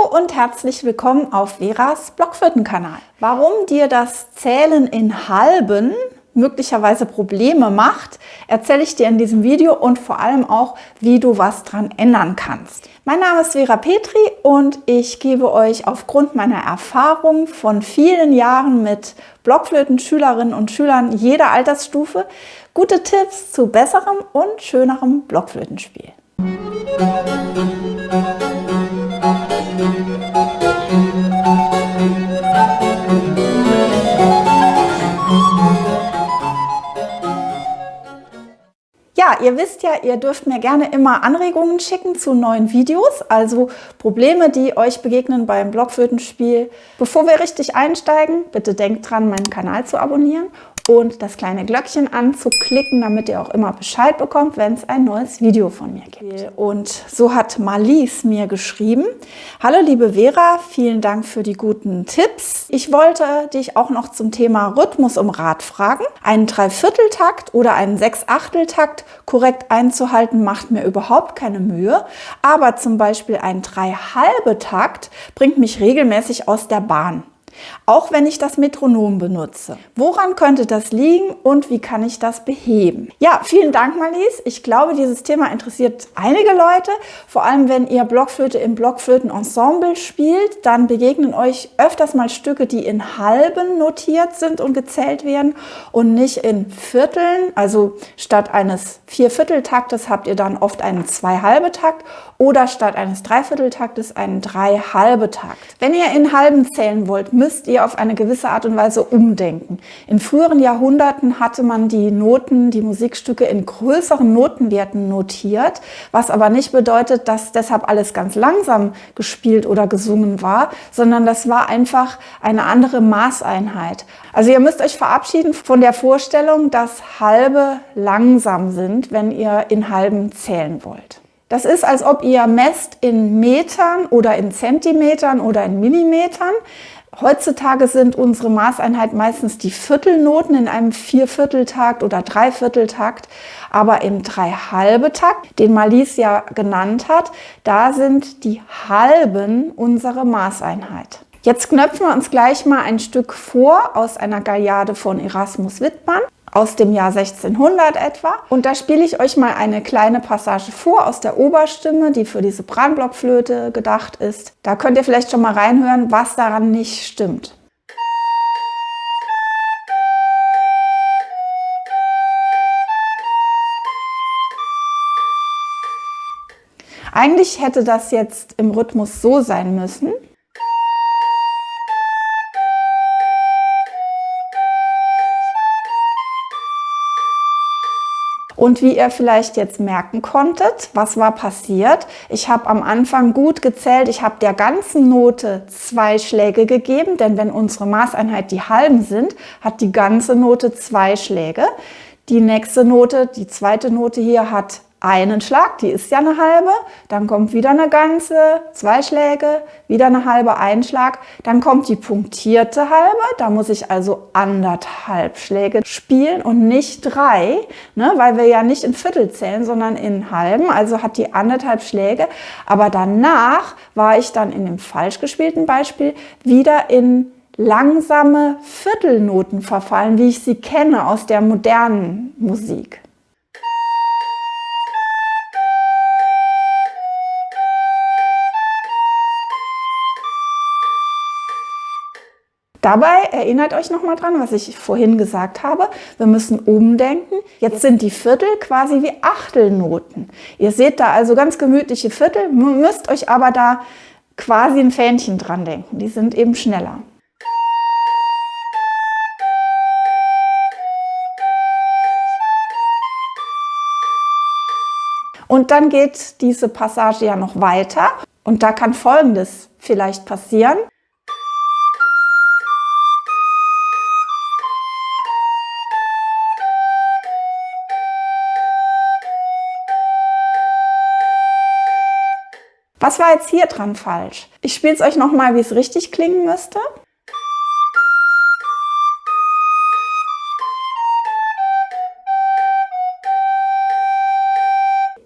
und herzlich willkommen auf Veras Blockflötenkanal. Warum dir das Zählen in Halben möglicherweise Probleme macht, erzähle ich dir in diesem Video und vor allem auch, wie du was dran ändern kannst. Mein Name ist Vera Petri und ich gebe euch aufgrund meiner Erfahrung von vielen Jahren mit Blockflöten-Schülerinnen und Schülern jeder Altersstufe gute Tipps zu besserem und schönerem Blockflötenspiel. Ja, ihr wisst ja, ihr dürft mir gerne immer Anregungen schicken zu neuen Videos, also Probleme, die euch begegnen beim Blockflötenspiel. Bevor wir richtig einsteigen, bitte denkt dran, meinen Kanal zu abonnieren und das kleine Glöckchen anzuklicken, damit ihr auch immer Bescheid bekommt, wenn es ein neues Video von mir gibt. Und so hat Marlies mir geschrieben: Hallo liebe Vera, vielen Dank für die guten Tipps. Ich wollte dich auch noch zum Thema Rhythmus um Rat fragen. Einen Dreivierteltakt oder einen Sechsachteltakt korrekt einzuhalten macht mir überhaupt keine Mühe, aber zum Beispiel ein Dreihalbe-Takt bringt mich regelmäßig aus der Bahn. Auch wenn ich das Metronom benutze. Woran könnte das liegen und wie kann ich das beheben? Ja, vielen Dank, Marlies. Ich glaube, dieses Thema interessiert einige Leute. Vor allem, wenn ihr Blockflöte im Blockflötenensemble spielt, dann begegnen euch öfters mal Stücke, die in Halben notiert sind und gezählt werden und nicht in Vierteln. Also statt eines Viervierteltaktes habt ihr dann oft einen Zweihalbetakt oder statt eines Dreivierteltaktes einen Dreihalbetakt. Wenn ihr in Halben zählen wollt, müsst ihr auf eine gewisse Art und Weise umdenken. In früheren Jahrhunderten hatte man die Noten, die Musikstücke in größeren Notenwerten notiert, was aber nicht bedeutet, dass deshalb alles ganz langsam gespielt oder gesungen war, sondern das war einfach eine andere Maßeinheit. Also ihr müsst euch verabschieden von der Vorstellung, dass Halbe langsam sind, wenn ihr in Halben zählen wollt. Das ist, als ob ihr messt in Metern oder in Zentimetern oder in Millimetern. Heutzutage sind unsere Maßeinheit meistens die Viertelnoten in einem Viervierteltakt oder Dreivierteltakt, aber im Dreihalbetakt, den Marlies ja genannt hat, da sind die Halben unsere Maßeinheit. Jetzt knöpfen wir uns gleich mal ein Stück vor aus einer Gaillade von Erasmus Wittmann aus dem Jahr 1600 etwa. Und da spiele ich euch mal eine kleine Passage vor aus der Oberstimme, die für die Sopranblockflöte gedacht ist. Da könnt ihr vielleicht schon mal reinhören, was daran nicht stimmt. Eigentlich hätte das jetzt im Rhythmus so sein müssen. Und wie ihr vielleicht jetzt merken konntet, was war passiert? Ich habe am Anfang gut gezählt, ich habe der ganzen Note 2 Schläge gegeben, denn wenn unsere Maßeinheit die Halben sind, hat die ganze Note 2 Schläge. Die nächste Note, die zweite Note hier, hat einen Schlag, die ist ja eine halbe, dann kommt wieder eine ganze, 2 Schläge, wieder eine halbe, ein Schlag, dann kommt die punktierte halbe, da muss ich also 1,5 Schläge spielen und nicht 3, ne, weil wir ja nicht in Viertel zählen, sondern in Halben, also hat die 1,5 Schläge, aber danach war ich dann in dem falsch gespielten Beispiel wieder in langsame Viertelnoten verfallen, wie ich sie kenne aus der modernen Musik. Dabei erinnert euch nochmal dran, was ich vorhin gesagt habe. Wir müssen umdenken. Jetzt sind die Viertel quasi wie Achtelnoten. Ihr seht da also ganz gemütliche Viertel, müsst euch aber da quasi ein Fähnchen dran denken. Die sind eben schneller. Und dann geht diese Passage ja noch weiter. Und da kann Folgendes vielleicht passieren. Was war jetzt hier dran falsch? Ich spiele es euch nochmal, wie es richtig klingen müsste.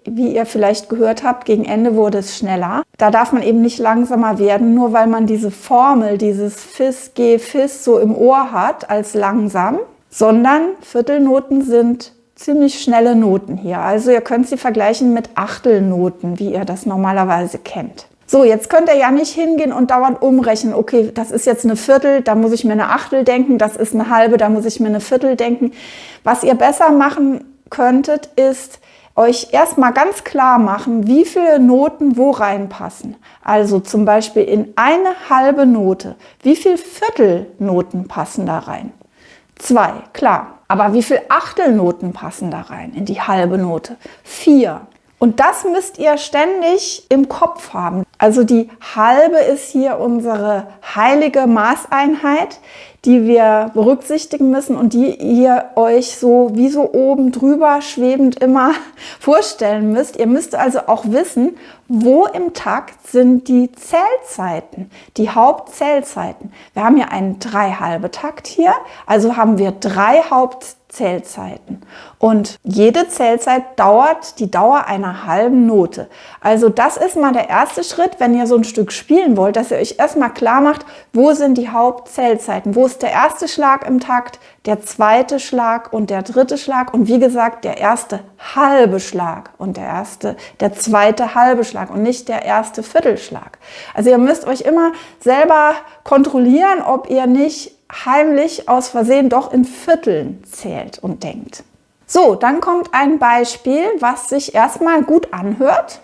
Wie ihr vielleicht gehört habt, gegen Ende wurde es schneller. Da darf man eben nicht langsamer werden, nur weil man diese Formel, dieses Fis, G, Fis so im Ohr hat als langsam, sondern Viertelnoten sind ziemlich schnelle Noten hier. Also ihr könnt sie vergleichen mit Achtelnoten, wie ihr das normalerweise kennt. So, jetzt könnt ihr ja nicht hingehen und dauernd umrechnen. Okay, das ist jetzt eine Viertel, da muss ich mir eine Achtel denken. Das ist eine halbe, da muss ich mir eine Viertel denken. Was ihr besser machen könntet, ist euch erstmal ganz klar machen, wie viele Noten wo reinpassen. Also zum Beispiel in eine halbe Note. Wie viele Viertelnoten passen da rein? 2, klar. Aber wie viele Achtelnoten passen da rein in die halbe Note? 4. Und das müsst ihr ständig im Kopf haben. Also die halbe ist hier unsere heilige Maßeinheit, die wir berücksichtigen müssen und die ihr euch so wie so oben drüber schwebend immer vorstellen müsst. Ihr müsst also auch wissen, wo im Takt sind die Zählzeiten, die Hauptzählzeiten. Wir haben ja einen 3/2-Takt hier, also haben wir 3 Hauptzählzeiten. Und jede Zählzeit dauert die Dauer einer halben Note. Also das ist mal der erste Schritt, wenn ihr so ein Stück spielen wollt, dass ihr euch erstmal klar macht, wo sind die Hauptzählzeiten, wo ist der erste Schlag im Takt, der zweite Schlag und der dritte Schlag und wie gesagt der erste halbe Schlag und der zweite halbe Schlag und nicht der erste Viertelschlag. Also ihr müsst euch immer selber kontrollieren, ob ihr nicht heimlich aus Versehen doch in Vierteln zählt und denkt. So, dann kommt ein Beispiel, was sich erstmal gut anhört.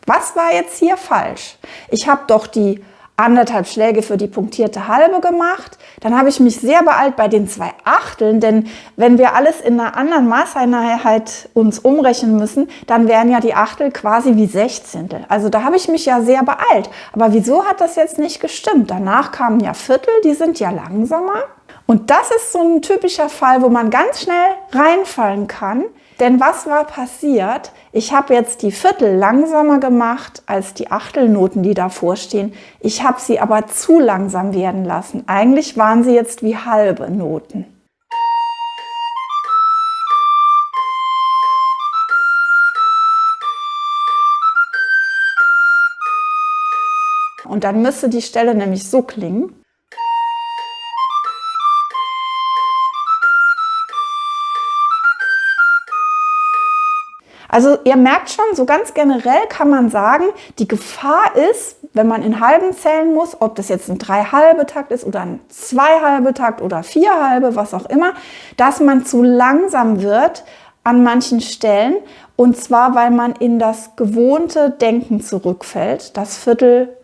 Was war jetzt hier falsch? Ich habe doch die 1,5 Schläge für die punktierte halbe gemacht. Dann habe ich mich sehr beeilt bei den 2 Achteln, denn wenn wir alles in einer anderen Maßeinheit uns umrechnen müssen, dann wären ja die Achtel quasi wie Sechzehntel. Also da habe ich mich ja sehr beeilt. Aber wieso hat das jetzt nicht gestimmt? Danach kamen ja Viertel, die sind ja langsamer. Und das ist so ein typischer Fall, wo man ganz schnell reinfallen kann. Denn was war passiert? Ich habe jetzt die Viertel langsamer gemacht als die Achtelnoten, die davor stehen. Ich habe sie aber zu langsam werden lassen. Eigentlich waren sie jetzt wie halbe Noten. Und dann müsste die Stelle nämlich so klingen. Also ihr merkt schon, so ganz generell kann man sagen, die Gefahr ist, wenn man in Halben zählen muss, ob das jetzt ein 3/2-Takt ist oder ein 2/2-Takt oder 4/2, was auch immer, dass man zu langsam wird an manchen Stellen. Und zwar, weil man in das gewohnte Denken zurückfällt, dass Viertel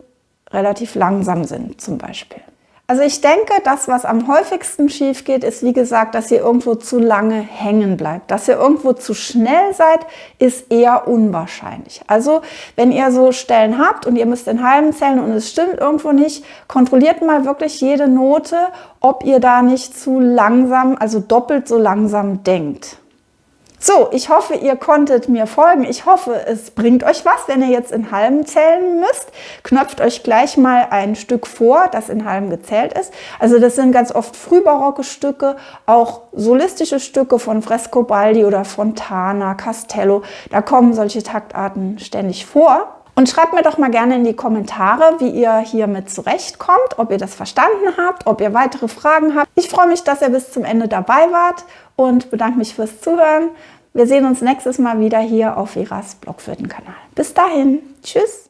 relativ langsam sind zum Beispiel. Also ich denke, das, was am häufigsten schief geht, ist wie gesagt, dass ihr irgendwo zu lange hängen bleibt. Dass ihr irgendwo zu schnell seid, ist eher unwahrscheinlich. Also wenn ihr so Stellen habt und ihr müsst in Halben zählen und es stimmt irgendwo nicht, kontrolliert mal wirklich jede Note, ob ihr da nicht zu langsam, also doppelt so langsam denkt. So, ich hoffe, ihr konntet mir folgen. Ich hoffe, es bringt euch was, wenn ihr jetzt in Halben zählen müsst. Knöpft euch gleich mal ein Stück vor, das in Halben gezählt ist. Also das sind ganz oft frühbarocke Stücke, auch solistische Stücke von Frescobaldi oder Fontana, Castello. Da kommen solche Taktarten ständig vor. Und schreibt mir doch mal gerne in die Kommentare, wie ihr hiermit zurechtkommt, ob ihr das verstanden habt, ob ihr weitere Fragen habt. Ich freue mich, dass ihr bis zum Ende dabei wart und bedanke mich fürs Zuhören. Wir sehen uns nächstes Mal wieder hier auf Veras Blockflöten-Kanal. Bis dahin, tschüss!